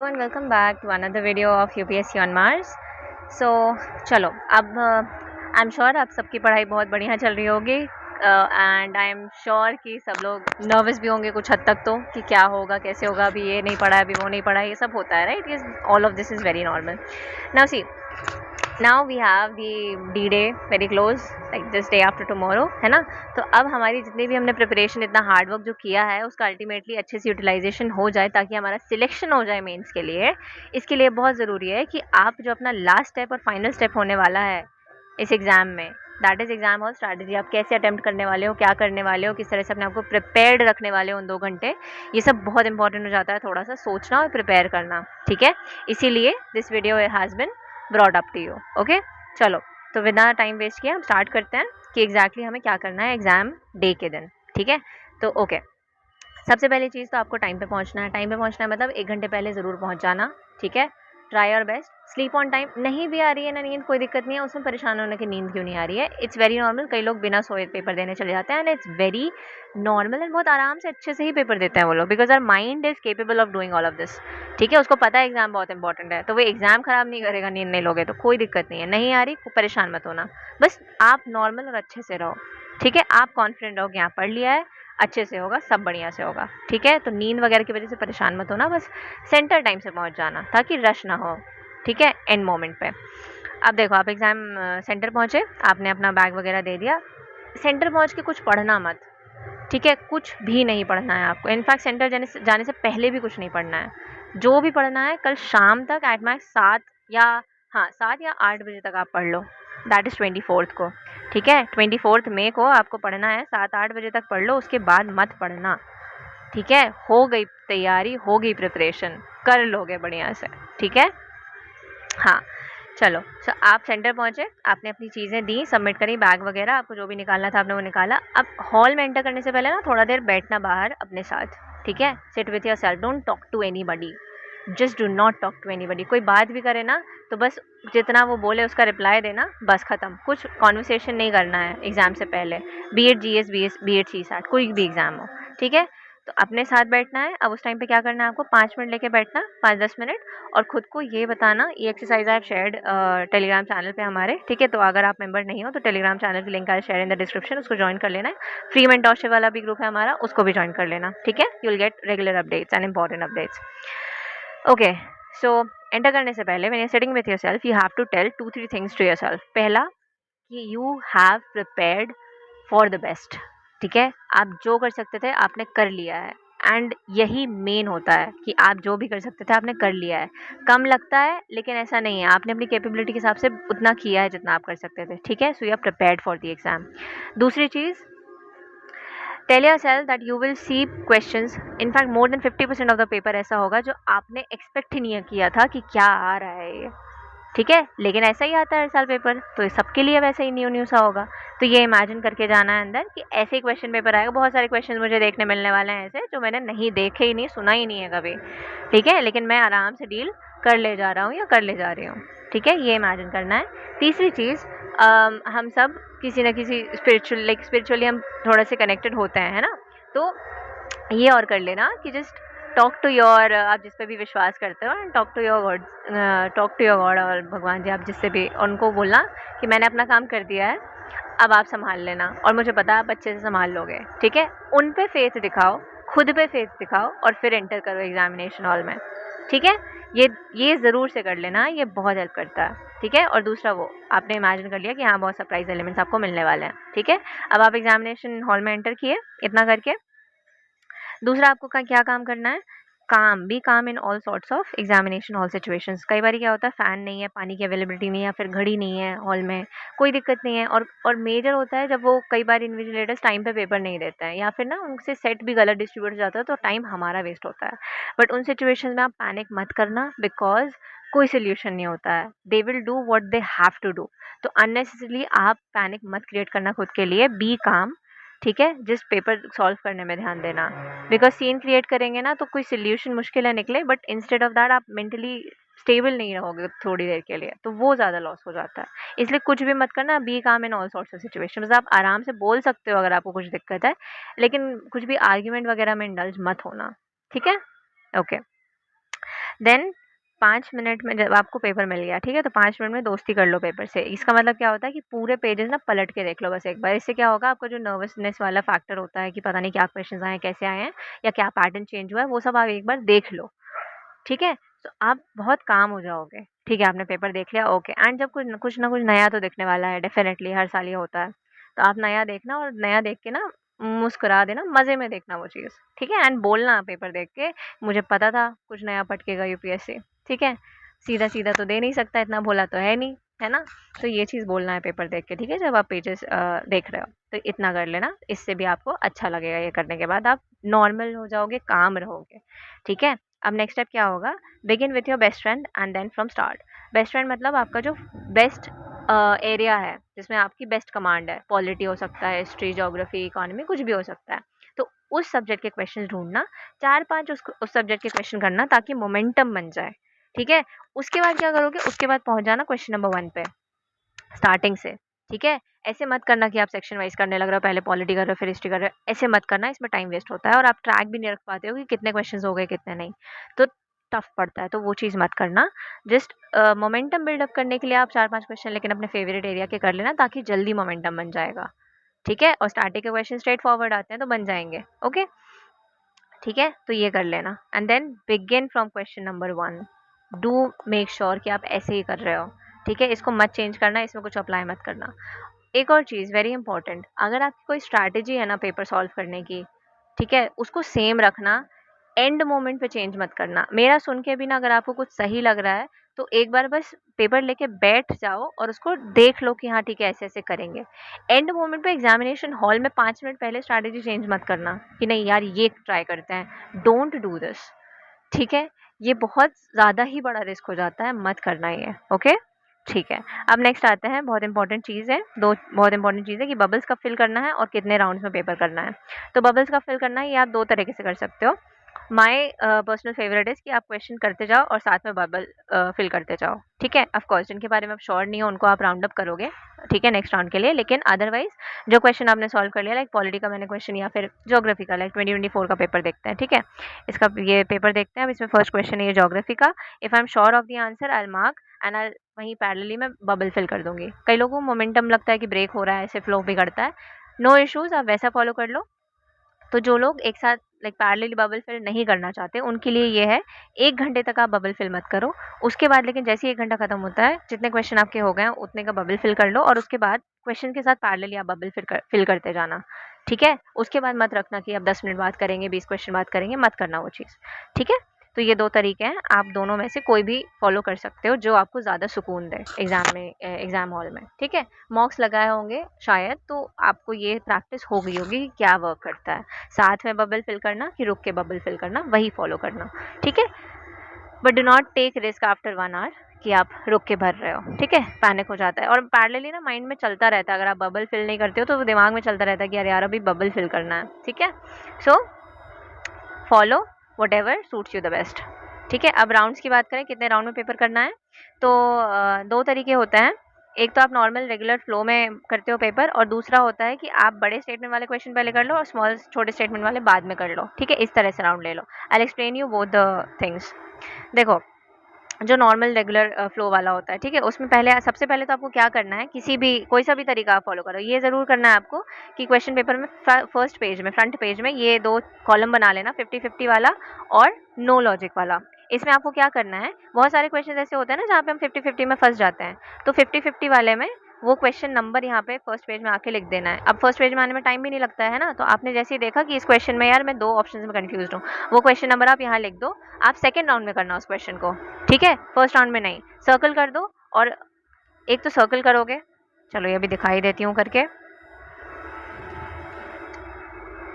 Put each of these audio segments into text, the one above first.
Everyone welcome back to another video of UPSC on Mars. So चलो अब I am sure आप सबकी पढ़ाई बहुत बढ़िया चल रही होगी एंड आई एम श्योर कि सब लोग नर्वस भी होंगे कुछ हद तक तो कि क्या होगा कैसे होगा, अभी ये नहीं पढ़ा अभी वो नहीं पढ़ा, ये सब होता है राइट। ये all of this is very normal. Now see, now we have the D day very close, like this day after tomorrow, है ना। तो अब हमारी जितनी भी हमने प्रिपरेशन इतना हार्ड वर्क जो किया है उसका अल्टीमेटली अच्छे से यूटिलाइजेशन हो जाए ताकि हमारा सिलेक्शन हो जाए मेंस के लिए। इसके लिए बहुत ज़रूरी है कि आप जो अपना लास्ट स्टेप और फाइनल स्टेप होने वाला है इस एग्ज़ाम में, that is exam hall strategy. आप कैसे अटेम्प्ट करने वाले हो, क्या करने वाले हो, किस तरह से अपने आपको प्रिपेयर्ड रखने वाले हो उन 2 घंटे, ये सब बहुत इंपॉर्टेंट हो जाता है। थोड़ा सा सोचना और प्रिपेयर करना, ठीक है। इसीलिए this video has been brought up to you. Okay, चलो तो बिना टाइम वेस्ट किए हम स्टार्ट करते हैं कि एग्जैक्टली हमें क्या करना है एग्जाम डे के दिन, ठीक है। तो ओके, सबसे पहली चीज़ तो आपको टाइम पे पहुंचना है। टाइम पे पहुंचना है मतलब 1 घंटे पहले ज़रूर पहुंच जाना, ठीक है। Try your best, sleep on time. नहीं भी आ रही है ना नींद, कोई दिक्कत नहीं है, उसमें परेशान होने की नींद क्यों नहीं आ रही है, इट्स वेरी नॉर्मल। कई लोग बिना सोए पेपर देने चले जाते हैं and it's very normal and बहुत आराम से अच्छे से ही पेपर देते हैं वो लोग, because our mind is capable of doing all of this, ठीक है। उसको पता है एग्जाम बहुत इंपॉर्टेंट है, तो वो एग्जाम खराब नहीं करेगा नींद नहीं लोगे तो, कोई दिक्कत नहीं है। नहीं आ रही परेशान मत होना, बस आप नॉर्मल और अच्छे से रहो, ठीक है। आप कॉन्फिडेंट रहो कि यहाँ पढ़ लिया है, अच्छे से होगा, सब बढ़िया से होगा, ठीक है। तो नींद वगैरह की वजह से परेशान मत होना, बस सेंटर टाइम से पहुंच जाना ताकि रश ना हो, ठीक है, एंड मोमेंट पे। अब देखो, आप एग्ज़ाम सेंटर पहुंचे, आपने अपना बैग वगैरह दे दिया, सेंटर पहुंच के कुछ पढ़ना मत, ठीक है। कुछ भी नहीं पढ़ना है आपको, इनफैक्ट सेंटर जाने से पहले भी कुछ नहीं पढ़ना है। जो भी पढ़ना है कल शाम तक एट मैक्स 7 या, हाँ 7 या 8 बजे तक आप पढ़ लो, दैट इज़ 24th को, ठीक है। 24th मई को आपको पढ़ना है, 7-8 बजे तक पढ़ लो, उसके बाद मत पढ़ना, ठीक है। हो गई तैयारी, हो गई प्रिपरेशन, कर लोगे बढ़िया से, ठीक है। हाँ, चलो आप सेंटर पहुंचे, आपने अपनी चीज़ें दी, सबमिट करी, बैग वगैरह आपको जो भी निकालना था आपने वो निकाला। अब हॉल में एंटर करने से पहले ना थोड़ा देर बैठना बाहर अपने साथ, ठीक है। Sit with yourself, don't talk to anybody, just do not talk to anybody. कोई बात भी करे ना तो बस जितना वो बोले उसका रिप्लाई देना, बस ख़त्म। कुछ कॉन्वर्सेशन नहीं करना है एग्ज़ाम से पहले, B Ed G S B Ed CSAT कोई भी एग्ज़ाम हो, ठीक है। तो अपने साथ बैठना है। अब उस टाइम पे क्या करना है आपको, 5 मिनट लेके बैठना, 5-10 मिनट, और खुद को ये बताना, ये exercise I shared Telegram channel पे हमारे, ठीक है। तो अगर आप मेंबर नहीं हो तो टेलीग्राम चैनल की link I share in the description, उसको ज्वाइन कर लेना है। फ्री मेंटोरशिप वाला भी ग्रुप है हमारा, उसको भी ज्वाइन कर लेना, ठीक है। You will get regular updates and important updates. Okay, so enter करने से पहले when you are sitting with yourself you have to tell 2-3 things to yourself. पहला कि you have prepared for the best, ठीक है। आप जो कर सकते थे आपने कर लिया है, एंड यही मेन होता है कि आप जो भी कर सकते थे आपने कर लिया है। कम लगता है लेकिन ऐसा नहीं है, आपने अपनी कैपेबिलिटी के हिसाब से उतना किया है जितना आप कर सकते थे, ठीक है। So you are prepared for the exam. दूसरी चीज़, tell yourself that you will see questions, in fact more than 50% of the paper ऐसा होगा जो आपने एक्सपेक्ट ही नहीं किया था कि क्या आ रहा है ये, ठीक है। लेकिन ऐसा ही आता है हर साल पेपर, तो ये सबके लिए वैसे ही न्यू न्यू सा होगा। तो ये इमेजिन करके जाना है अंदर कि ऐसे ही क्वेश्चन पेपर आएगा। बहुत सारे क्वेश्चन मुझे देखने मिलने वाले हैं ऐसे जो मैंने नहीं देखे ही नहीं, सुना ही नहीं है कभी, ठीक है। लेकिन मैं आराम से डील कर ले जा रहा हूँ या कर ले जा रही हूँ, ठीक है। ये इमेजिन करना है। तीसरी चीज़, हम सब किसी न किसी स्पिरिचुअली हम थोड़ा से कनेक्टेड होते हैं, है ना। तो ये और कर लेना कि जस्ट टॉक टू योर, आप जिस पे भी विश्वास करते हो, and talk to your God, talk to your God और भगवान जी, आप जिससे भी, उनको बोलना कि मैंने अपना काम कर दिया है, अब आप संभाल लेना, और मुझे पता है आप अच्छे से संभाल लोगे, ठीक है। उन पे फेथ दिखाओ, खुद पे फेथ दिखाओ, और फिर एंटर करो एग्जामिनेशन हॉल में, ठीक है। ये ज़रूर से कर लेना, ये बहुत हेल्प करता है, ठीक है। और दूसरा, वो आपने इमेजिन कर लिया कि हाँ बहुत सरप्राइज एलिमेंट्स आपको मिलने वाले हैं, ठीक है। अब आप एग्जामिनेशन हॉल में एंटर किए, इतना करके दूसरा आपको क्या काम करना है, काम, be calm in all sorts of examination hall situations. कई बार क्या होता है, फ़ैन नहीं है, पानी की अवेलेबिलिटी नहीं है, या फिर घड़ी नहीं है हॉल में, कोई दिक्कत नहीं है। और मेजर होता है जब वो कई बार इन्विजिलेटर्स टाइम पे पेपर नहीं देते हैं, या फिर ना उनसे सेट भी गलत डिस्ट्रीब्यूट हो जाता है, तो टाइम हमारा वेस्ट होता है। बट उन सिचुएशंस में आप पैनिक मत करना, बिकॉज कोई सोल्यूशन नहीं होता है, they will do what they have to do. तो अननेसेसरली आप पैनिक मत क्रिएट करना खुद के लिए, बी काम, ठीक है। जिस पेपर सॉल्व करने में ध्यान देना, बिकॉज सीन क्रिएट करेंगे ना तो कोई सोल्यूशन मुश्किल है निकले, बट इंस्टेड ऑफ दैट आप मेंटली स्टेबल नहीं रहोगे थोड़ी देर के लिए, तो वो ज़्यादा लॉस हो जाता है। इसलिए कुछ भी मत करना, be calm in all sorts of situation. बस आप आराम से बोल सकते हो अगर आपको कुछ दिक्कत है, लेकिन कुछ भी आर्ग्यूमेंट वगैरह में इंडल्ज मत होना, ठीक है। ओके, देन 5 मिनट में जब आपको पेपर मिल गया, ठीक है, तो 5 मिनट में दोस्ती कर लो पेपर से। इसका मतलब क्या होता है कि पूरे पेजेस ना पलट के देख लो बस एक बार। इससे क्या होगा, आपका जो नर्वसनेस वाला फैक्टर होता है कि पता नहीं क्या क्वेश्चंस आए हैं, कैसे आए हैं या क्या पैटर्न चेंज हुआ है, वो सब आप एक बार देख लो, ठीक है? तो आप बहुत काम हो जाओगे, ठीक है? आपने पेपर देख लिया, ओके। एंड जब कुछ ना कुछ नया तो दिखने वाला है, डेफिनेटली हर साल ये होता है। तो आप नया देखना और नया देख के ना मुस्कुरा देना, मज़े में देखना वो चीज़, ठीक है? एंड बोलना पेपर देख के, मुझे पता था कुछ नया पटकेगा यूपीएससी, ठीक है? सीधा-सीधा तो दे नहीं सकता, इतना भोला तो है नहीं, है ना? तो ये चीज़ बोलना है पेपर देख के, ठीक है? जब आप पेजेस देख रहे हो, तो इतना कर लेना, इससे भी आपको अच्छा लगेगा। ये करने के बाद आप नॉर्मल हो जाओगे, काम रहोगे, ठीक है? अब नेक्स्ट स्टेप क्या होगा, begin with your best friend and then from start. Best friend मतलब आपका जो बेस्ट एरिया है, जिसमें आपकी बेस्ट कमांड है, पॉलिटी हो सकता है, हिस्ट्री, ज्योग्राफी, इकोनॉमी, कुछ भी हो सकता है। तो उस सब्जेक्ट के क्वेश्चन ढूंढना, 4-5 उस सब्जेक्ट के क्वेश्चन करना, ताकि मोमेंटम बन जाए, ठीक है? उसके बाद क्या करोगे, उसके बाद पहुंच जाना क्वेश्चन नंबर 1 पे स्टार्टिंग से, ठीक है? ऐसे मत करना कि आप सेक्शन वाइज करने लग रहे हो, पहले पॉलिटी कर रहे हो फिर हिस्ट्री कर रहे हो, ऐसे मत करना, इसमें टाइम वेस्ट होता है और आप ट्रैक भी नहीं रख पाते हो कि कितने क्वेश्चंस हो गए कितने नहीं, तो टफ पड़ता है, तो वो चीज़ मत करना। जस्ट मोमेंटम बिल्डअप करने के लिए आप 4-5 क्वेश्चन लेकिन अपने फेवरेट एरिया के कर लेना, ताकि जल्दी मोमेंटम बन जाएगा, ठीक है? और स्टार्टिंग के क्वेश्चन स्ट्रेट फॉरवर्ड आते हैं तो बन जाएंगे, ओके, ठीक है? तो ये कर लेना and then begin from question number 1। Do make sure कि आप ऐसे ही कर रहे हो, ठीक है? इसको मत चेंज करना, इसमें कुछ अप्लाई मत करना। एक और चीज़ वेरी इंपॉर्टेंट, अगर आपकी कोई स्ट्रैटेजी है ना पेपर सॉल्व करने की, ठीक है, उसको सेम रखना, एंड मोमेंट पे चेंज मत करना। मेरा सुन के भी ना अगर आपको कुछ सही लग रहा है, तो एक बार बस पेपर लेके बैठ जाओ और उसको देख लो कि हाँ ठीक है, ऐसे ऐसे करेंगे। एंड मोमेंट पे एग्जामिनेशन हॉल में 5 मिनट पहले स्ट्रैटेजी चेंज मत करना कि नहीं यार ये ट्राई करते हैं, डोंट डू दिस, ठीक है? ये बहुत ज़्यादा ही बड़ा रिस्क हो जाता है, मत करना ये, ओके? ठीक है। अब नेक्स्ट आते हैं, बहुत इंपॉर्टेंट चीज़ है, 2 बहुत इंपॉर्टेंट चीज़ है कि बबल्स कब फिल करना है और कितने राउंड्स में पेपर करना है। तो बबल्स कब फिल करना है, ये आप 2 तरीके से कर सकते हो। माय पर्सनल फेवरेट इज़ कि आप क्वेश्चन करते जाओ और साथ में बबल फिल करते जाओ, ठीक है? ऑफ कोर्स जिनके बारे में आप श्योर नहीं हो उनको आप राउंड अप करोगे, ठीक है, नेक्स्ट राउंड के लिए। लेकिन अदरवाइज़ जो क्वेश्चन आपने सॉल्व कर लिया, लाइक पॉलिटी का मैंने क्वेश्चन या फिर ज्योग्राफी का, लाइक 2024 का पेपर देखते हैं, ठीक है? इसका ये पेपर देखते हैं। अब इसमें फर्स्ट क्वेश्चन है ये ज्योग्राफी का। If I am sure of the answer I will mark and I वहीं पैरेलली मैं बबल फिल कर दूंगी। कई लोगों को मोमेंटम लगता है कि ब्रेक हो रहा है, ऐसे फ्लो बिगड़ता है, नो इश्यूज, आप वैसा फॉलो कर लो। तो जो लोग एक साथ लाइक पैरेलली बबल फिल नहीं करना चाहते उनके लिए ये है, 1 घंटे तक आप बबल फिल मत करो। उसके बाद लेकिन जैसे ही 1 घंटा खत्म होता है, जितने क्वेश्चन आपके हो गए हैं उतने का बबल फिल कर लो और उसके बाद क्वेश्चन के साथ पैरेलली आप बबल फिल करते जाना, ठीक है? उसके बाद मत रखना कि अब 10 मिनट बात करेंगे, 20 क्वेश्चन बात करेंगे, मत करना वो चीज़, ठीक है? तो ये 2 तरीके हैं, आप दोनों में से कोई भी फॉलो कर सकते हो जो आपको ज़्यादा सुकून दे एग्ज़ाम हॉल में, ठीक है? मॉक्स लगाए होंगे शायद, तो आपको ये प्रैक्टिस हो गई होगी कि क्या वर्क करता है, साथ में बबल फिल करना कि रुक के बबल फिल करना, वही फॉलो करना, ठीक है? But do not take risk after 1 hour कि आप रुक के भर रहे हो, ठीक है? पैनिक हो जाता है और पैरेलली ना माइंड में चलता रहता है, अगर आप बबल फिल नहीं करते हो तो वो दिमाग में चलता रहता है कि अरे यार अभी बबल फिल करना है, ठीक है? So follow whatever suits you the best, ठीक है? अब राउंड्स की बात करें, कितने राउंड में पेपर करना है, तो 2 तरीके होते हैं। एक तो आप नॉर्मल रेगुलर फ्लो में करते हो पेपर और दूसरा होता है कि आप बड़े स्टेटमेंट वाले क्वेश्चन पहले कर लो और छोटे स्टेटमेंट वाले बाद में कर लो, ठीक है? इस तरह से राउंड ले लो। I will explain you both the things. देखो, जो नॉर्मल रेगुलर फ्लो वाला होता है, ठीक है, उसमें पहले सबसे पहले तो आपको क्या करना है, किसी भी कोई सा भी तरीका आप फॉलो करो, ये ज़रूर करना है आपको कि क्वेश्चन पेपर में फर्स्ट पेज में, फ्रंट पेज में ये 2 कॉलम बना लेना, 50-50 वाला और नो लॉजिक वाला। इसमें आपको क्या करना है, बहुत सारे क्वेश्चन ऐसे होते हैं ना जहाँ पे हम 50-50 में फंस जाते हैं, तो 50-50 वाले में वो क्वेश्चन नंबर यहाँ पे फर्स्ट पेज में आके लिख देना है। अब फर्स्ट पेज में आने में टाइम भी नहीं लगता है ना, तो आपने जैसे ही देखा कि इस क्वेश्चन में यार मैं 2 ऑप्शन में कंफ्यूज हूँ, वो क्वेश्चन नंबर आप यहाँ लिख दो। आप सेकेंड राउंड में करना उस क्वेश्चन को, ठीक है? फर्स्ट राउंड में नहीं, सर्कल कर दो और एक तो सर्कल करोगे, चलो ये भी दिखाई देती हूँ करके।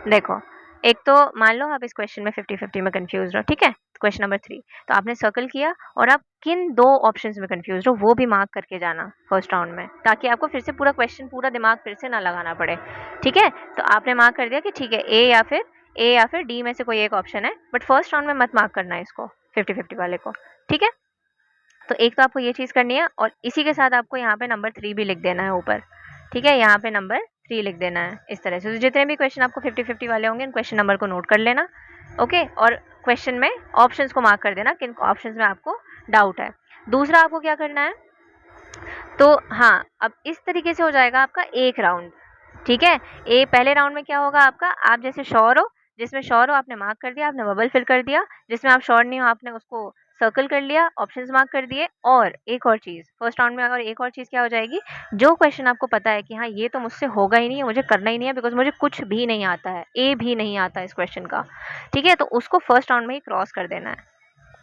देखो, एक तो मान लो आप इस क्वेश्चन में 50-50 में कंफ्यूज हो, ठीक है? क्वेश्चन नंबर 3, तो आपने सर्कल किया और आप किन 2 ऑप्शंस में कंफ्यूज हो वो भी मार्क करके जाना फर्स्ट राउंड में, ताकि आपको फिर से पूरा क्वेश्चन, पूरा दिमाग फिर से ना लगाना पड़े, ठीक है? तो आपने मार्क कर दिया कि ठीक है ए या फिर डी में से कोई एक ऑप्शन है, बट फर्स्ट राउंड में मत मार्क करना है इसको, 50-50 वाले को, ठीक है? तो एक तो आपको ये चीज़ करनी है और इसी के साथ आपको यहाँ पे नंबर 3 भी लिख देना है ऊपर, ठीक है? यहाँ पे नंबर 3 लिख देना है इस तरह से। तो जितने भी क्वेश्चन आपको 50-50 वाले होंगे, इन क्वेश्चन नंबर को नोट कर लेना, ओके? और क्वेश्चन में ऑप्शंस को मार्क कर देना, किन ऑप्शंस में आपको डाउट है। दूसरा आपको क्या करना है, तो हाँ, अब इस तरीके से हो जाएगा आपका एक राउंड, ठीक है। पहले राउंड में क्या होगा आपका, आप जैसे श्योर हो, जिसमें श्योर हो आपने मार्क कर दिया, आपने बबल फिल कर दिया, जिसमें आप श्योर नहीं हो आपने उसको सर्कल कर लिया, ऑप्शंस मार्क कर दिए। और एक और चीज़ फर्स्ट राउंड में, और एक और चीज़ क्या हो जाएगी, जो क्वेश्चन आपको पता है कि हाँ ये तो मुझसे होगा ही नहीं है, मुझे करना ही नहीं है, बिकॉज मुझे कुछ भी नहीं आता है, ए भी नहीं आता है इस क्वेश्चन का, ठीक है, तो उसको फर्स्ट राउंड में ही क्रॉस कर देना है,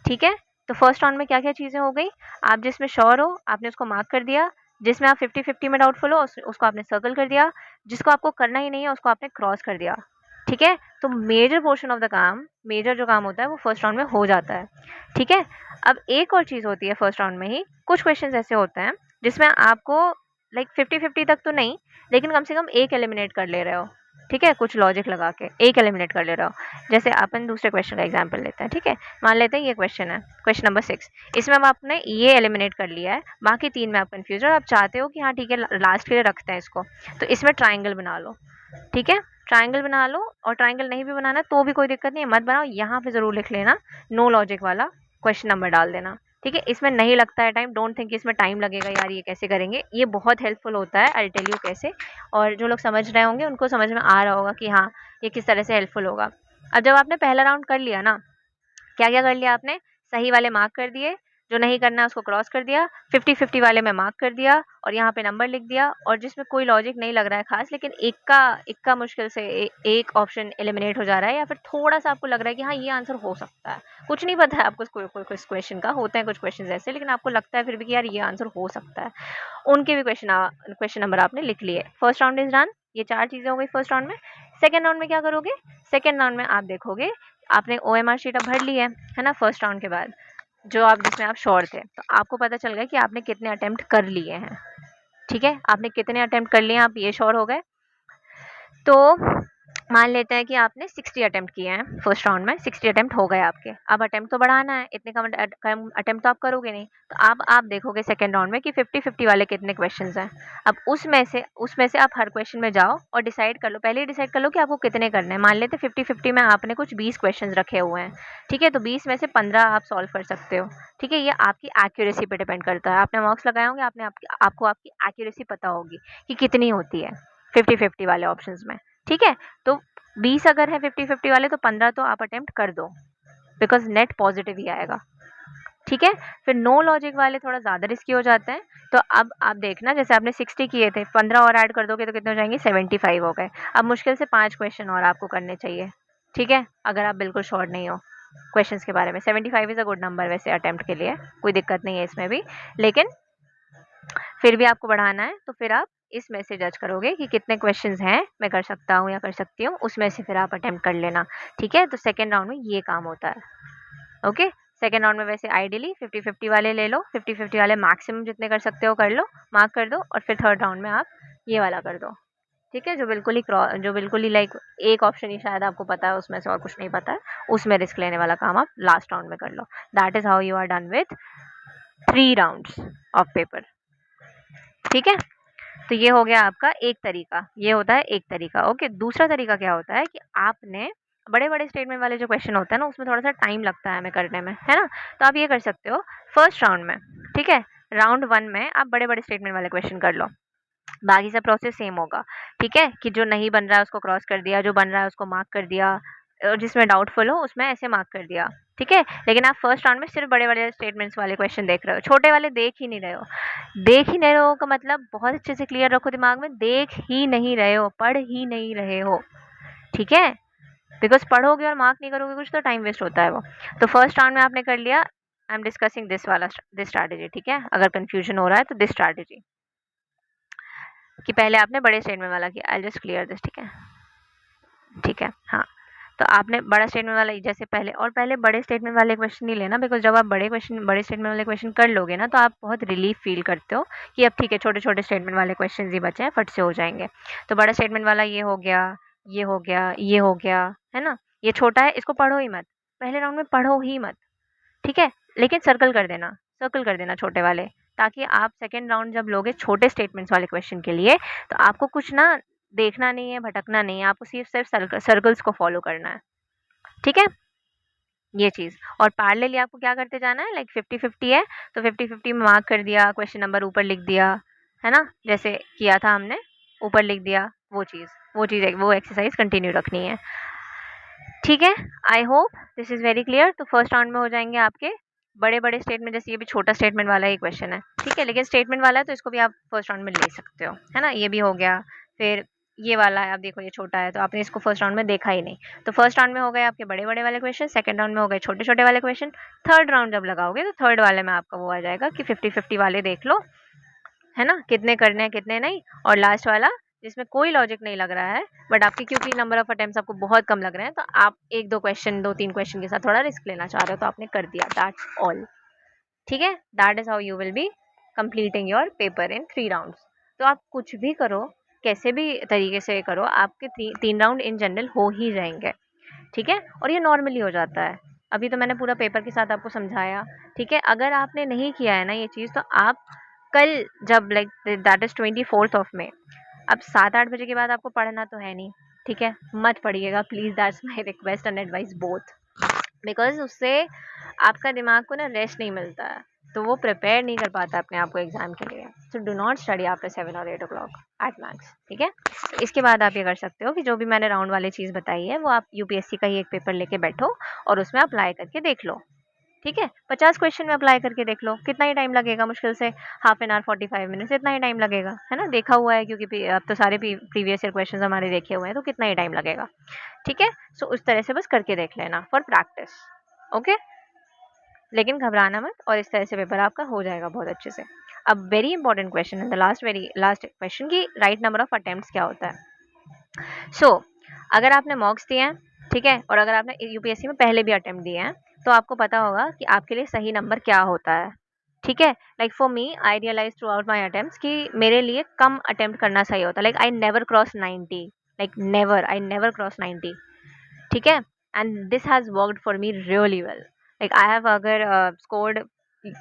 ठीक है। तो फर्स्ट राउंड में क्या क्या चीज़ें हो गई, आप जिसमें श्योर हो आपने उसको मार्क कर दिया, जिसमें आप 50-50 में डाउटफुल हो उसको आपने सर्कल कर दिया, जिसको आपको करना ही नहीं है उसको आपने क्रॉस कर दिया, ठीक है। तो मेजर पोर्शन ऑफ द काम, मेजर जो काम होता है वो फर्स्ट राउंड में हो जाता है, ठीक है। अब एक और चीज़ होती है फर्स्ट राउंड में ही, कुछ क्वेश्चन ऐसे होते हैं जिसमें आपको लाइक 50-50 तक तो नहीं, लेकिन कम से कम एक एलिमिनेट कर ले रहे हो, ठीक है, कुछ लॉजिक लगा के एक एलिमिनेट कर ले रहे हो। जैसे अपन दूसरे क्वेश्चन का एग्जांपल लेते हैं, ठीक है, मान लेते हैं ये क्वेश्चन है, क्वेश्चन नंबर 6, इसमें अब आपने ये एलिमिनेट कर लिया है, बाकी 3 में आप कंफ्यूज हो, आप चाहते हो कि हाँ ठीक है लास्ट के लिए रखते हैं इसको, तो इसमें ट्राइंगल बना लो, ठीक है, ट्राइंगल बना लो। और ट्राइंगल नहीं भी बनाना तो भी कोई दिक्कत नहीं है, मत बनाओ, यहाँ पे जरूर लिख लेना नो लॉजिक वाला क्वेश्चन नंबर डाल देना, ठीक है। इसमें नहीं लगता है टाइम, डोंट थिंक इसमें टाइम लगेगा यार ये कैसे करेंगे, ये बहुत हेल्पफुल होता है, आई टेल यू कैसे, और जो लोग समझ रहे होंगे उनको समझ में आ रहा होगा कि हाँ ये किस तरह से हेल्पफुल होगा। अब जब आपने पहला राउंड कर लिया ना, क्या क्या कर लिया आपने, सही वाले मार्क कर दिए, जो नहीं करना है उसको क्रॉस कर दिया, 50-50 वाले में मार्क कर दिया और यहाँ पे नंबर लिख दिया, और जिसमें कोई लॉजिक नहीं लग रहा है खास, लेकिन इक्का मुश्किल से एक ऑप्शन एलिमिनेट हो जा रहा है, या फिर थोड़ा सा आपको लग रहा है कि हाँ ये आंसर हो सकता है, कुछ नहीं पता है आपको कुछ क्वेश्चन का, होते हैं कुछ क्वेश्चन ऐसे, लेकिन आपको लगता है फिर भी कि यार ये आंसर हो सकता है, उनके भी क्वेश्चन नंबर आपने लिख लिए। फर्स्ट राउंड इज डन, ये 4 चीज़ें हो गई फर्स्ट राउंड में। सेकेंड राउंड में क्या करोगे, सेकेंड राउंड में आप देखोगे आपने OMR शीट अब भर ली है ना, फर्स्ट राउंड के बाद, जो आप जिसमें आप श्योर थे, तो आपको पता चल गया कि आपने कितने अटेम्प्ट कर लिए हैं, ठीक है, आपने कितने अटेम्प्ट कर लिए हैं, आप ये श्योर हो गए। तो मान लेते हैं कि आपने 60 अटेम्प्ट किए हैं फर्स्ट राउंड में, 60 अटेम्प्ट हो गए आपके, अब अटेम्प्ट तो बढ़ाना है, इतने कम अटेम्प्ट तो आप करोगे नहीं, तो आप देखोगे सेकेंड राउंड में कि 50-50 वाले कितने क्वेश्चंस हैं। अब उसमें से आप हर क्वेश्चन में जाओ और डिसाइड कर लो, पहले ही डिसाइड कर लो कि आपको कितने करने हैं। मान लेते 50-50 में आपने कुछ 20 क्वेश्चन रखे हुए हैं, ठीक है, तो 20 में से 15 आप सॉल्व कर सकते हो, ठीक है, ये आपकी एक्यूरेसी पे डिपेंड करता है, आपने मार्क्स लगाए होंगे, आपको आपकी एक्यूरेसी पता होगी कि कितनी होती है 50-50 वाले ऑप्शन में, ठीक है। तो 20 अगर है 50-50 वाले, तो 15 तो आप अटेम्प्ट कर दो, बिकॉज नेट पॉजिटिव ही आएगा, ठीक है। फिर नो लॉजिक वाले थोड़ा ज़्यादा रिस्की हो जाते हैं, तो अब आप देखना, जैसे आपने 60 किए थे, 15 और ऐड कर दोगे तो कितने हो जाएंगे, 75 हो गए। अब मुश्किल से 5 क्वेश्चन और आपको करने चाहिए, ठीक है, अगर आप बिल्कुल श्योर नहीं हो क्वेश्चंस के बारे में। 75 इज़ अ गुड नंबर वैसे अटेम्प्ट के लिए, कोई दिक्कत नहीं है इसमें भी, लेकिन फिर भी आपको बढ़ाना है, तो फिर आप इसमें से जज करोगे कि कितने क्वेश्चंस हैं, मैं कर सकता हूँ या कर सकती हूँ, उसमें से फिर आप अटेम्प्ट कर लेना, ठीक है। तो सेकेंड राउंड में ये काम होता है, ओके। सेकेंड राउंड में वैसे आइडियली 50-50 वाले ले लो, 50-50 वाले मैक्सिमम जितने कर सकते हो कर लो, मार्क कर दो, और फिर थर्ड राउंड में आप ये वाला कर दो, ठीक है, जो बिल्कुल ही लाइक एक ऑप्शन ही शायद आपको पता है उसमें से और कुछ नहीं पता है, उसमें रिस्क लेने वाला काम आप लास्ट राउंड में कर लो। That is how you are done with 3 rounds of paper, ठीक है। तो ये हो गया आपका एक तरीका, ये होता है एक तरीका, ओके। दूसरा तरीका क्या होता है कि आपने बड़े बड़े स्टेटमेंट वाले जो क्वेश्चन होते हैं ना, उसमें थोड़ा सा टाइम लगता है हमें करने में, है ना, तो आप ये कर सकते हो फर्स्ट राउंड में, ठीक है, राउंड 1 में आप बड़े बड़े स्टेटमेंट वाले क्वेश्चन कर लो, बाकी सब प्रोसेस सेम होगा, ठीक है, कि जो नहीं बन रहा है उसको क्रॉस कर दिया, जो बन रहा है उसको मार्क कर दिया, और जिसमें डाउटफुल हो उसमें ऐसे मार्क कर दिया, ठीक है। लेकिन आप फर्स्ट राउंड में सिर्फ बड़े बड़े स्टेटमेंट्स वाले क्वेश्चन देख रहे हो, छोटे वाले देख ही नहीं रहे हो। देख ही नहीं रहे हो का मतलब बहुत अच्छे से क्लियर रखो दिमाग में, देख ही नहीं रहे हो, पढ़ ही नहीं रहे हो, ठीक है, बिकॉज पढ़ोगे और मार्क नहीं करोगे कुछ तो टाइम वेस्ट होता है वो। तो फर्स्ट राउंड में आपने कर लिया, I am discussing this strategy, ठीक है, अगर कंफ्यूजन हो रहा है तो दिस स्ट्रैटेजी, कि पहले आपने बड़े स्टेटमेंट वाला किया, आई जस्ट क्लियर दिस, ठीक है, ठीक है, हाँ। तो आपने बड़ा स्टेटमेंट वाला जैसे पहले बड़े स्टेटमेंट वाले क्वेश्चन नहीं लेना, बिकॉज जब आप बड़े स्टेटमेंट वाले क्वेश्चन कर लोगे ना, तो आप बहुत रिलीफ फील करते हो कि अब ठीक है छोटे छोटे स्टेटमेंट वाले क्वेश्चन ही बचे हैं, फट से हो जाएंगे। तो बड़ा स्टेटमेंट वाला ये हो गया, ये हो गया, ये हो गया, है ना, ये छोटा है, इसको पढ़ो ही मत, पहले राउंड में पढ़ो ही मत, ठीक है, लेकिन सर्कल कर देना छोटे वाले, ताकि आप सेकेंड राउंड जब लोगे छोटे स्टेटमेंट्स वाले क्वेश्चन के लिए, तो आपको कुछ ना देखना नहीं है, भटकना नहीं है, आपको सिर्फ सर्कल्स को फॉलो करना है, ठीक है। ये चीज़। और पैरेलली आपको क्या करते जाना है, लाइक 50-50 है तो 50-50 में मार्क कर दिया, क्वेश्चन नंबर ऊपर लिख दिया, है ना, जैसे किया था हमने, ऊपर लिख दिया, वो चीज़ वो एक्सरसाइज कंटिन्यू रखनी है। ठीक है, I hope this is very clear. तो फर्स्ट राउंड में हो जाएंगे आपके बड़े बड़े स्टेटमेंट, जैसे ये भी छोटा स्टेटमेंट वाला ही क्वेश्चन है, ठीक है, लेकिन स्टेटमेंट वाला है तो इसको भी आप फर्स्ट राउंड में ले सकते हो, है ना, ये भी हो गया। फिर ये वाला है, आप देखो ये छोटा है तो आपने इसको फर्स्ट राउंड में देखा ही नहीं, तो फर्स्ट राउंड में हो गए आपके बड़े बड़े वाले क्वेश्चन, सेकंड राउंड में हो गए छोटे छोटे वाले क्वेश्चन, थर्ड राउंड जब लगाओगे तो थर्ड वाले में आपका वो आ जाएगा कि 50-50 वाले देख लो, है ना, कितने करने हैं कितने नहीं, और लास्ट वाला जिसमें कोई लॉजिक नहीं लग रहा है, बट आपकी क्योंकि नंबर ऑफ अटेम्प्ट्स आपको बहुत कम लग रहे हैं तो आप एक दो क्वेश्चन, दो तीन क्वेश्चन के साथ थोड़ा रिस्क लेना चाह रहे हो तो आपने कर दिया, दैट्स ऑल। ठीक है, that is how you will be completing your paper in 3 rounds. तो आप कुछ भी करो, कैसे भी तरीके से करो, आपके 3 राउंड इन जनरल हो ही जाएंगे। ठीक है, और ये नॉर्मली हो जाता है। अभी तो मैंने पूरा पेपर के साथ आपको समझाया। ठीक है, अगर आपने नहीं किया है ना ये चीज़, तो आप कल जब like that is 24th of May, अब 7-8 बजे के बाद आपको पढ़ना तो है नहीं, ठीक है, मत पढ़िएगा please, that's my request and advice both, because उससे आपका दिमाग को ना रेस्ट नहीं मिलता है, तो वो प्रिपेयर नहीं कर पाता अपने आप को एग्जाम के लिए। So do not study after 7 और 8 o'clock एट मैक्स। ठीक है, इसके बाद आप ये कर सकते हो कि जो भी मैंने राउंड वाली चीज़ बताई है वो आप यूपीएससी का ही एक पेपर लेके बैठो और उसमें अप्लाई करके देख लो। ठीक है, 50 क्वेश्चन में अप्लाई करके देख लो, कितना ही टाइम लगेगा, मुश्किल से हाफ एन आवर 45 मिनट्स, इतना ही टाइम लगेगा, है ना, देखा हुआ है क्योंकि अब तो सारे प्रीवियस ईयर क्वेश्चन हमारे देखे हुए हैं, तो कितना ही टाइम लगेगा। ठीक है, सो उस तरह से बस करके देख लेना फॉर प्रैक्टिस। ओके, लेकिन घबराना मत, और इस तरह से पेपर आपका हो जाएगा बहुत अच्छे से। अब वेरी इंपॉर्टेंट क्वेश्चन है, द वेरी लास्ट क्वेश्चन, की राइट नंबर ऑफ अटेम्प्ट्स क्या होता है। सो अगर आपने मॉक्स दिए हैं, ठीक है, और अगर आपने यूपीएससी में पहले भी अटेम्प्ट दिए हैं, तो आपको पता होगा कि आपके लिए सही नंबर क्या होता है। ठीक है, like for me I realize throughout my attempts कि मेरे लिए कम अटेम्प्ट करना सही होता है, like I never cross 90, like never, I never cross 90। ठीक है, and this has worked for me really well, like I have अगर स्कोर्ड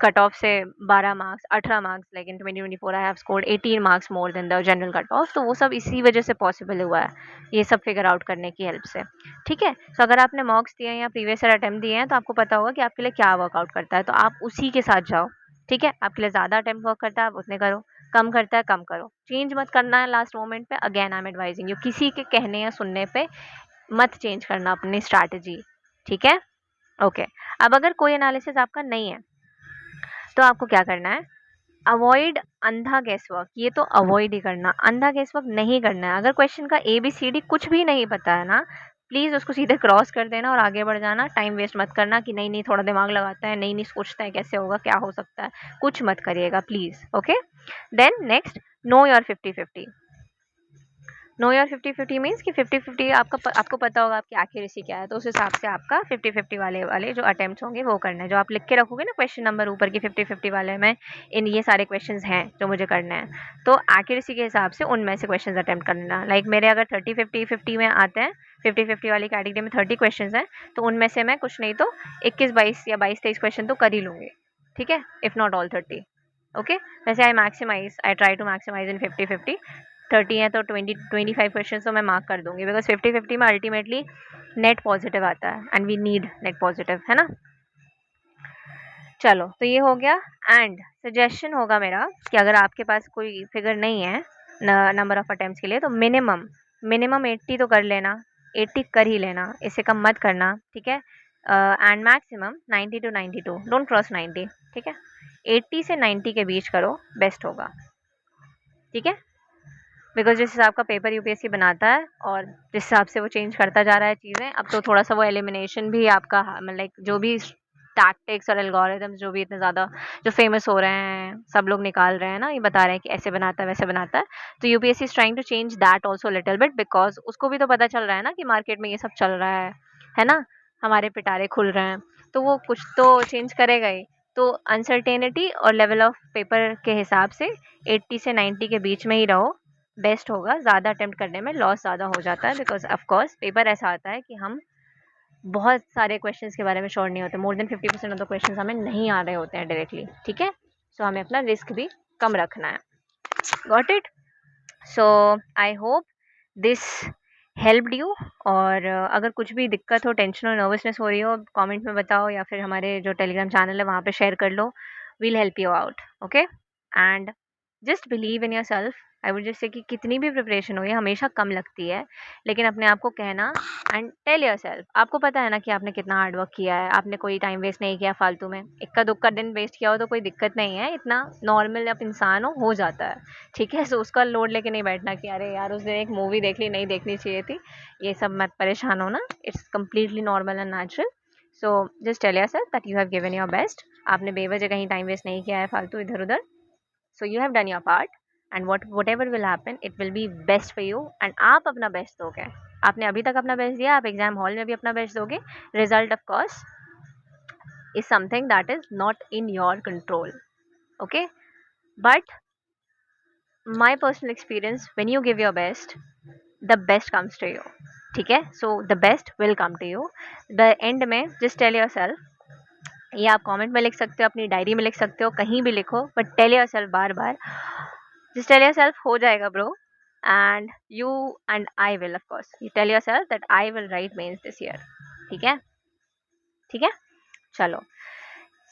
कट ऑफ से 12 marks 18 marks, like in 2024 I have scored 18 marks more than the general cut off, तो वो सब इसी वजह से पॉसिबल हुआ है, ये सब फिगर आउट करने की हेल्प से। ठीक है, तो अगर आपने मॉक्स दिए हैं या प्रीवियस ईयर अटेम्प्ट दिए हैं तो आपको पता होगा कि आपके लिए क्या वर्कआउट करता है, तो आप उसी के साथ जाओ। ठीक है, आपके लिए ज़्यादा अटेम्प्ट वर्क करता है आप उतने करो, कम करता है कम करो, चेंज मत करना है लास्ट मोमेंट पे। Again I am advising you, किसी के कहने या सुनने पे मत चेंज करना अपनी स्ट्रैटेजी। ठीक है, ओके। अब अगर कोई एनालिसिस आपका नहीं है तो आपको क्या करना है, अवॉइड अंधा गैस वर्क, ये तो अवॉइड ही करना, अंधा गैस वर्क नहीं करना है। अगर क्वेश्चन का ABCD कुछ भी नहीं पता है ना, प्लीज़ उसको सीधे क्रॉस कर देना और आगे बढ़ जाना, टाइम वेस्ट मत करना कि नहीं नहीं थोड़ा दिमाग लगाता है, नहीं नहीं सोचता है कैसे होगा क्या हो सकता है, कुछ मत करिएगा please. Okay, then next, know your 50-50। Know your 50-50 means कि 50-50 आपको पता होगा आपकी एक्यूरेसी क्या है, तो उस हिसाब से आपका 50-50 वाले जो अटेम्प्ट्स होंगे वो करना है, जो आप लिख के रखोगे ना क्वेश्चन नंबर ऊपर की 50-50 वाले में इन ये सारे क्वेश्चंस हैं जो मुझे करने हैं, तो एक्यूरेसी के हिसाब से उनमें से क्वेश्चंस अटेम्प्ट करना। लाइक मेरे अगर 30-50-50 में आते हैं, 50-50 वाली कैटेगरी में 30 क्वेश्चन हैं, तो उनमें से मैं कुछ नहीं तो 21-22 या 22-23 क्वेश्चन तो कर ही लूँगी। ठीक है, इफ़ नॉट ऑल 30। ओके, वैसे आई ट्राई टू मैक्सिमाइज इन 50-50। 30 है तो 20-25 क्वेश्चन तो मैं मार्क कर दूंगी, बिकॉज 50-50 में अल्टीमेटली नेट पॉजिटिव आता है and we need net positive, है ना। चलो, तो ये हो गया। एंड सजेशन होगा मेरा कि अगर आपके पास कोई फिगर नहीं है नंबर ऑफ अटेम्प्ट्स के लिए, तो मिनिमम 80 तो कर लेना, 80 कर ही लेना, इससे कम मत करना। ठीक है, and maximum 90 to 92, don't cross 90। ठीक है, 80 से 90 के बीच करो, बेस्ट होगा। ठीक है, बिकॉज जिस हिसाब का पेपर यूपीएससी बनाता है और जिस हिसाब से वो चेंज करता जा रहा है चीज़ें, अब तो थोड़ा सा वो एलिमिनेशन भी आपका लाइक जो भी टैक्टिक्स और एल्गोरिथम्स जो भी इतने ज़्यादा जो फेमस हो रहे हैं, सब लोग निकाल रहे हैं ना, ये बता रहे हैं कि ऐसे बनाता है वैसे बनाता है, तो UPSC is trying to change that also little bit, because उसको भी तो पता चल रहा है ना कि मार्केट में ये सब चल रहा है ना, हमारे पिटारे खुल रहे हैं, तो वो कुछ तो चेंज करेगा ही। तो अनसर्टेनिटी और लेवल ऑफ पेपर के हिसाब से 80 से 90 के बीच में ही रहो, बेस्ट होगा। ज़्यादा अटेम्प्ट करने में लॉस ज़्यादा हो जाता है, बिकॉज ऑफ कोर्स पेपर ऐसा आता है कि हम बहुत सारे क्वेश्चंस के बारे में श्योर नहीं होते, मोर देन 50% ऑफ द क्वेश्चंस हमें नहीं आ रहे होते हैं डायरेक्टली। ठीक है, सो हमें अपना रिस्क भी कम रखना है। Got it? So I hope this helped you, और अगर कुछ भी दिक्कत हो, टेंशन हो, नर्वसनेस हो रही हो, कमेंट में बताओ या फिर हमारे जो टेलीग्राम चैनल है वहाँ पे शेयर कर लो. We'll help you out. Okay. And just believe in yourself. I would just say कि कितनी भी प्रिपरेशन हो ये हमेशा कम लगती है, लेकिन अपने आप को कहना एंड टेल योर सेल्फ. आपको पता है ना कि आपने कितना हार्ड वर्क किया है, आपने कोई टाइम वेस्ट नहीं किया फालतू में. इक्का दुक्का दिन वेस्ट किया हो तो कोई दिक्कत नहीं है, इतना नॉर्मल आप इंसान हो जाता है. ठीक है. सो उसका लोड लेके नहीं बैठना कि अरे यार उस दिन एक मूवी देख ली, नहीं देखनी चाहिए थी. ये सब मत परेशान होना. It's completely normal and natural. So just tell yourself that you have given your best. आपने बेवजह कहीं टाइम वेस्ट नहीं किया है फालतू इधर उधर. So you have done your part, and whatever will happen it will be best for you. And आप अपना बेस्ट दोगे. आपने अभी तक अपना बेस्ट दिया, आप एग्जाम हॉल में भी अपना बेस्ट दोगे. Result of course is something that is not in your control. Okay. But my personal experience, when you give your best, the best comes to you. ठीक है. So the best will come to you. The end में just tell yourself, ये आप comment में लिख सकते हो, अपनी डायरी में लिख सकते हो, कहीं भी लिखो, बट टेल योर सेल्फ बार बार, जस्ट टेल योर सेल्फ हो जाएगा bro. And you and I will of course, you tell yourself that I will write mains this year. ठीक है. ठीक है. चलो.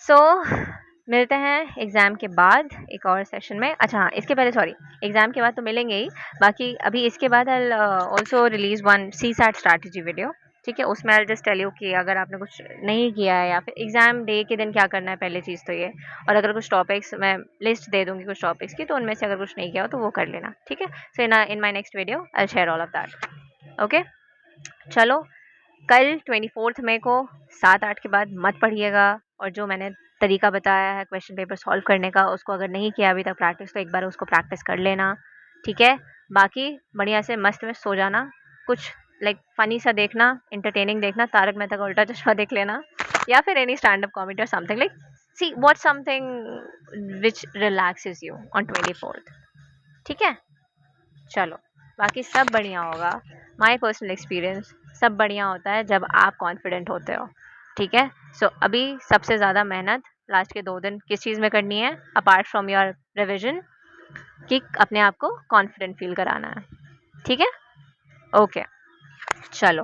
सो मिलते हैं एग्ज़ाम के बाद एक और सेशन में. अच्छा हाँ, इसके पहले सॉरी, एग्ज़ाम के बाद तो मिलेंगे ही. बाकी अभी इसके बाद I also release one CSAT strategy video. ठीक है. उसमें आई जस्ट टेल यू कि अगर आपने कुछ नहीं किया है या फिर एग्ज़ाम डे के दिन क्या करना है, पहले चीज़ तो ये. और अगर कुछ टॉपिक्स मैं लिस्ट दे दूँगी कुछ टॉपिक्स की, तो उनमें से अगर कुछ नहीं किया हो तो वो कर लेना. ठीक है. So in my next video I share all of that. Okay. चलो. कल 24 मई को 7-8 के बाद मत पढ़िएगा. और जो मैंने तरीका बताया है क्वेश्चन पेपर सॉल्व करने का, उसको अगर नहीं किया अभी तक प्रैक्टिस, तो एक बार उसको प्रैक्टिस कर लेना. ठीक है. बाकी बढ़िया से मस्त में सो जाना. कुछ लाइक फनी सा देखना, इंटरटेनिंग देखना, तारक मेहता का उल्टा चश्मा देख लेना, या फिर एनी स्टैंड अप कॉमेडी और something like see what something which relaxes you on 24th. ठीक है. चलो. बाकी सब बढ़िया होगा. माय पर्सनल एक्सपीरियंस, सब बढ़िया होता है जब आप कॉन्फिडेंट होते हो. ठीक है. सो अभी सबसे ज़्यादा मेहनत लास्ट के 2 दिन किस चीज़ में करनी है, अपार्ट फ्रॉम योर रिविजन, कि अपने आप को कॉन्फिडेंट फील कराना है. ठीक है. ओके. चलो.